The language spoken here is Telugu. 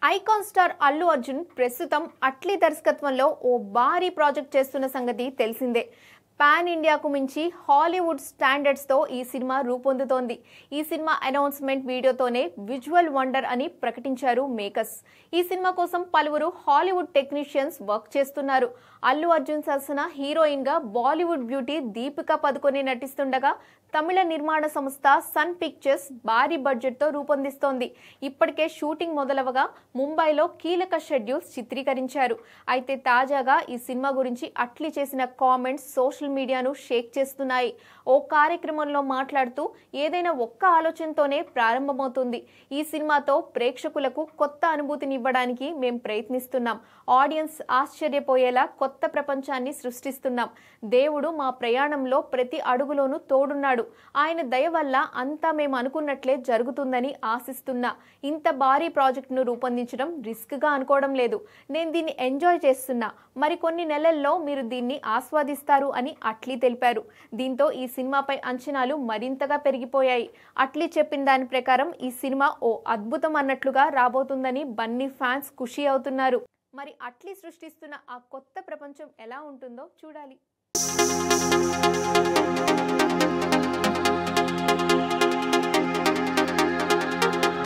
ఐకాన్ స్టార్ అల్లు అర్జున్ ప్రస్తుతం అట్లీ దర్శకత్వంలో ఓ భారీ ప్రాజెక్ట్ చేస్తున్న సంగతి తెలిసిందే. పాన్ ఇండియాకు మించి హాలీవుడ్ స్టాండర్డ్స్తో ఈ సినిమా రూపొందుతోంది. ఈ సినిమా అనౌన్స్మెంట్ వీడియోతోనే విజువల్ వండర్ అని ప్రకటించారు మేకర్స్. ఈ సినిమా కోసం పలువురు హాలీవుడ్ టెక్నీషియన్స్ వర్క్ చేస్తున్నారు. అల్లు అర్జున్ సరసన హీరోయిన్ గా బాలీవుడ్ బ్యూటీ దీపికా పదుకొనె నటిస్తుండగా తమిళ నిర్మాణ సంస్థ సన్ పిక్చర్స్ భారీ బడ్జెట్ తో రూపొందిస్తోంది. ఇప్పటికే షూటింగ్ మొదలవగా ముంబైలో కీలక షెడ్యూల్స్ చిత్రీకరించారు. అయితే తాజాగా ఈ సినిమా గురించి అట్లీ చేసిన కామెంట్స్ సోషల్ మీడియాను షేక్ చేస్తున్నాయి. ఓ కార్యక్రమంలో మాట్లాడుతూ ఏదైనా ఒక్క ఆలోచనతోనే ప్రారంభమవుతుంది. ఈ సినిమాతో ప్రేక్షకులకు కొత్త అనుభూతినివ్వడానికి మేం ప్రయత్నిస్తున్నాం. ఆడియన్స్ ఆశ్చర్యపోయేలా కొత్త ప్రపంచాన్ని సృష్టిస్తున్నాం. దేవుడు మా ప్రయాణంలో ప్రతి అడుగులోనూ తోడున్నాడు. ఆయన దయ వల్ల అంతా మేము అనుకున్నట్లే జరుగుతుందని ఆశిస్తున్నా. ఇంత భారీ ప్రాజెక్టును రూపొందించడం రిస్క్ గా అనుకోవడం లేదు. నేను దీన్ని ఎంజాయ్ చేస్తున్నా. మరికొన్ని నెలల్లో మీరు దీన్ని ఆస్వాదిస్తారు అని అట్లీ తెలిపారు. దీంతో ఈ సినిమాపై అంచనాలు మరింతగా పెరిగిపోయాయి. అట్లీ చెప్పిన దాని ప్రకారం ఈ సినిమా ఓ అద్భుతం అన్నట్లుగా రాబోతుందని బన్నీ ఫ్యాన్స్ ఖుషి అవుతున్నారు. మరి అట్లీ సృష్టిస్తున్న ఆ కొత్త ప్రపంచం ఎలా ఉంటుందో చూడాలి.